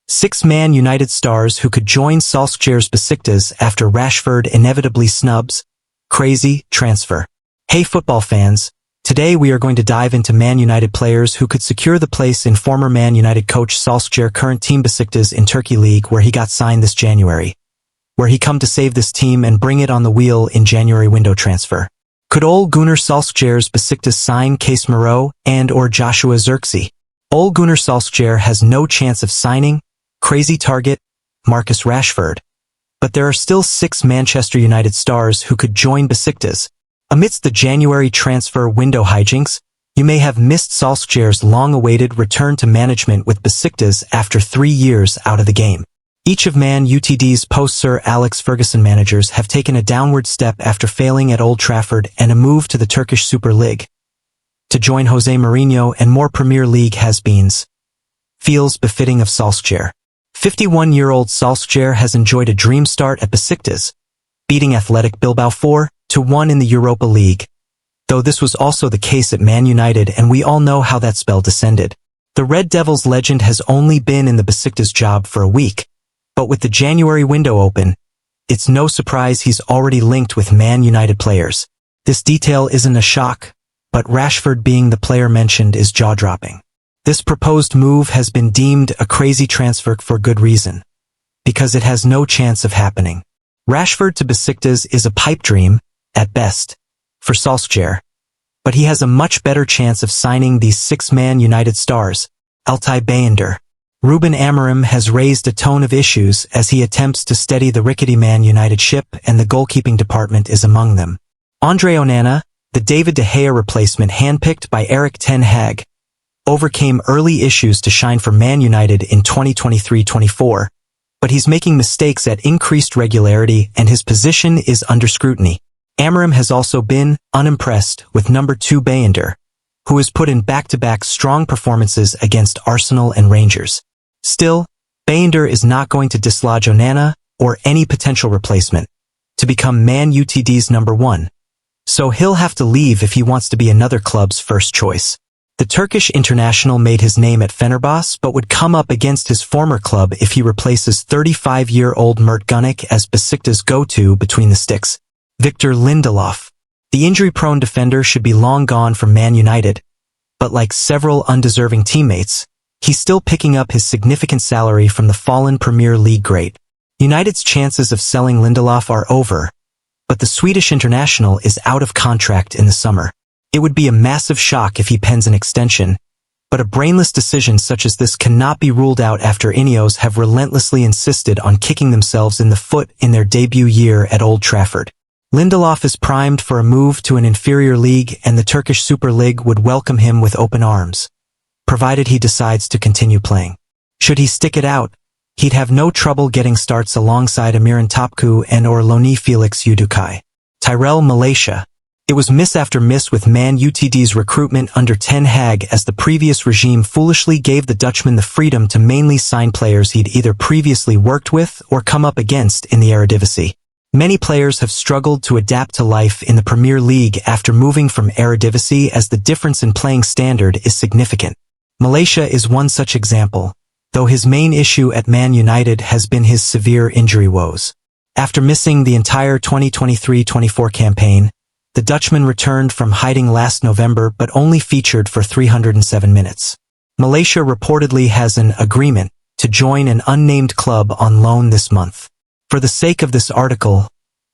6 Man United stars who could join Solskjaer's Besiktas after Rashford inevitably snubs. Crazy transfer. Hey football fans, today we are going to dive into Man United players who could secure the place in former Man United coach Solskjaer current team Besiktas in Turkey League where he got signed this January. Where he come to save this team and bring it on the wheel in January window transfer. Could Ole Gunnar Solskjaer's Besiktas sign Casemiro and or Joshua Zirkzee? Ole Gunnar Solskjaer has no chance of signing crazy target Marcus Rashford. But there are still 6 Manchester United stars who could join Besiktas. Amidst the January transfer window hijinks, you may have missed Solskjaer's long-awaited return to management with Besiktas after 3 years out of the game. Each of Man Utd's post-Sir Alex Ferguson managers have taken a downward step after failing at Old Trafford and a move to the Turkish Super League. To join Jose Mourinho and more Premier League has-beens. Feels befitting of Solskjaer. 51-year-old Solskjaer has enjoyed a dream start at Besiktas, beating Athletic Bilbao 4-1 in the Europa League. Though this was also the case at Man United and we all know how that spell descended. The Red Devils legend has only been in the Besiktas job for a week. But with the January window open, it's no surprise he's already linked with Man United players. This detail isn't a shock, but Rashford being the player mentioned is jaw-dropping. This proposed move has been deemed a crazy transfer for good reason. Because it has no chance of happening. Rashford to Besiktas is a pipe dream, at best, for Solskjaer. But he has a much better chance of signing these 6 Man United stars. Altay Bayındır. Ruben Amorim has raised a tone of issues as he attempts to steady the rickety Man United ship and the goalkeeping department is among them. Andre Onana, the David De Gea replacement handpicked by Erik ten Hag, overcame early issues to shine for Man United in 2023-24, but he's making mistakes at increased regularity and his position is under scrutiny. Amorim has also been unimpressed with number 2 Bayındır, who has put in back-to-back strong performances against Arsenal and Rangers. Still, Bayındır is not going to dislodge Onana or any potential replacement to become Man Utd's number 1. So he'll have to leave if he wants to be another club's first choice. The Turkish international made his name at Fenerbahçe but would come up against his former club if he replaces 35-year-old Mert Gunnar as Besiktas' go-to between the sticks. Victor Lindelof. The injury-prone defender should be long gone from Man United, but like several undeserving teammates, he's still picking up his significant salary from the fallen Premier League great. United's chances of selling Lindelof are over, but the Swedish international is out of contract in the summer. It would be a massive shock if he pens an extension, but a brainless decision such as this cannot be ruled out after Ineos have relentlessly insisted on kicking themselves in the foot in their debut year at Old Trafford. Lindelof is primed for a move to an inferior league and the Turkish Super League would welcome him with open arms, provided he decides to continue playing. Should he stick it out, he'd have no trouble getting starts alongside Emirhan Topçu and or Loni Felix Udukai. Tyrell Malaysia. It was miss after miss with Man Utd's recruitment under Ten Hag as the previous regime foolishly gave the Dutchman the freedom to mainly sign players he'd either previously worked with or come up against in the Eredivisie. Many players have struggled to adapt to life in the Premier League after moving from Eredivisie as the difference in playing standard is significant. Malaysia is one such example, though his main issue at Man United has been his severe injury woes. After missing the entire 2023-24 campaign, the Dutchman returned from hiding last November but only featured for 307 minutes. Malaysia reportedly has an agreement to join an unnamed club on loan this month. For the sake of this article,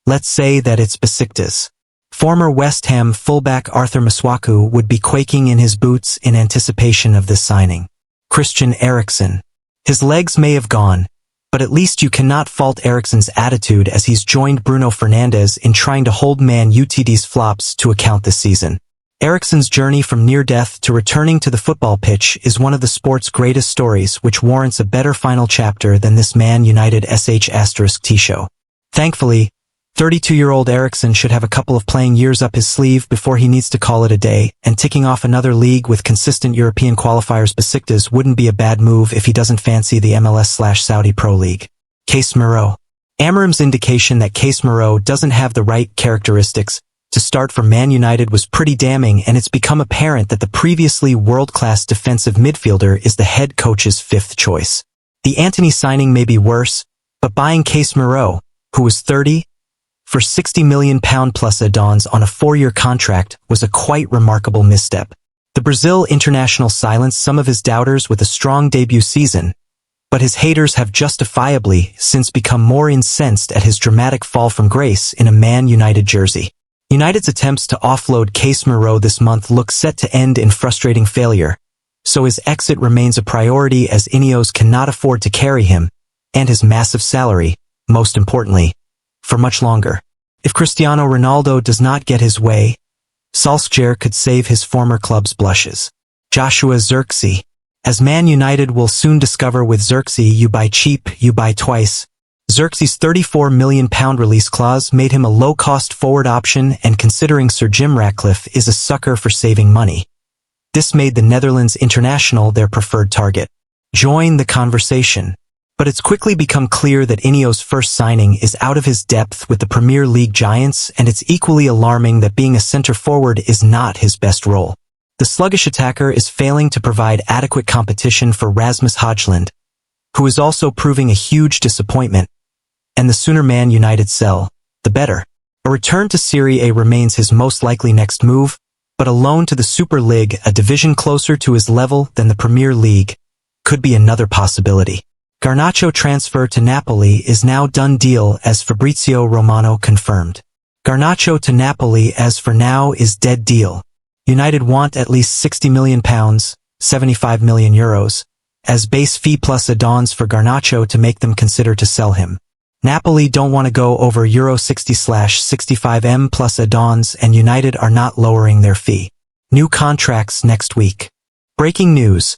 let's say that it's Besiktas. Former West Ham fullback Arthur Masuaku would be quaking in his boots in anticipation of this signing. Christian Eriksen. His legs may have gone, but at least you cannot fault Eriksen's attitude as he's joined Bruno Fernandes in trying to hold Man Utd's flops to account this season. Eriksen's journey from near death to returning to the football pitch is one of the sport's greatest stories which warrants a better final chapter than this Man United *T show. Thankfully, 32-year-old Eriksen should have a couple of playing years up his sleeve before he needs to call it a day, and ticking off another league with consistent European qualifiers Besiktas wouldn't be a bad move if he doesn't fancy the MLS/Saudi Pro League. Casemiro. Amorim's indication that Casemiro doesn't have the right characteristics to start for Man United was pretty damning, and it's become apparent that the previously world-class defensive midfielder is the head coach's 5th choice. The Antony signing may be worse, but buying Casemiro, who was 30, for £60 million plus add-ons on a 4-year contract was a quite remarkable misstep. The Brazil international silenced some of his doubters with a strong debut season, but his haters have justifiably since become more incensed at his dramatic fall from grace in a Man United jersey. United's attempts to offload Casemiro this month look set to end in frustrating failure, so his exit remains a priority as Ineos cannot afford to carry him, and his massive salary, most importantly, for much longer. If Cristiano Ronaldo does not get his way, Solskjaer could save his former club's blushes. Joshua Zirkzee. As Man United will soon discover with Zirkzee, you buy cheap, you buy twice. Zirkzee's £34 million release clause made him a low-cost forward option, and considering Sir Jim Ratcliffe is a sucker for saving money, this made the Netherlands international their preferred target. Join the conversation. But it's quickly become clear that Ineos' first signing is out of his depth with the Premier League giants, and it's equally alarming that being a centre-forward is not his best role. The sluggish attacker is failing to provide adequate competition for Rasmus Højlund, who is also proving a huge disappointment, and the sooner Man United sell, the better. A return to Serie A remains his most likely next move, but a loan to the Super League, a division closer to his level than the Premier League, could be another possibility. Garnacho transfer to Napoli is now done deal, as Fabrizio Romano confirmed. Garnacho to Napoli as for now is dead deal. United want at least £60 million, €75 million, as base fee plus add-ons for Garnacho to make them consider to sell him. Napoli don't want to go over Euro 60/65M plus add-ons, and United are not lowering their fee. New contracts next week. Breaking news.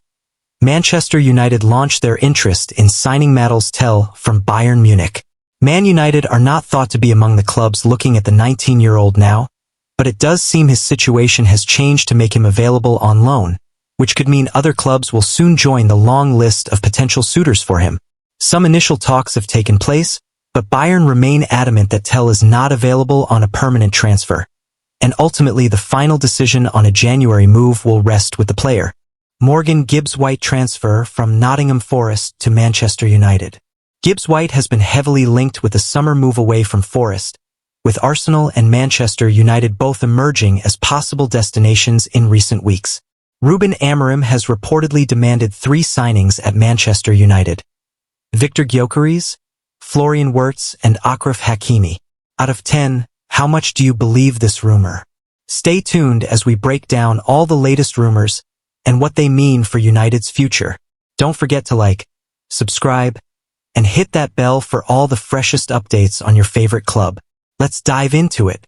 Manchester United launched their interest in signing Matthias Tell from Bayern Munich. Man United are not thought to be among the clubs looking at the 19-year-old now, but it does seem his situation has changed to make him available on loan, which could mean other clubs will soon join the long list of potential suitors for him. Some initial talks have taken place, but Bayern remain adamant that Tell is not available on a permanent transfer, and ultimately the final decision on a January move will rest with the player. Morgan Gibbs-White transfer from Nottingham Forest to Manchester United. Gibbs-White has been heavily linked with a summer move away from Forest, with Arsenal and Manchester United both emerging as possible destinations in recent weeks. Ruben Amorim has reportedly demanded 3 signings at Manchester United: Victor Gyökeres, Florian Wirtz, and Achraf Hakimi. Out of 10, how much do you believe this rumor? Stay tuned as we break down all the latest rumors and what they mean for United's future. Don't forget to like, subscribe, and hit that bell for all the freshest updates on your favorite club. Let's dive into it.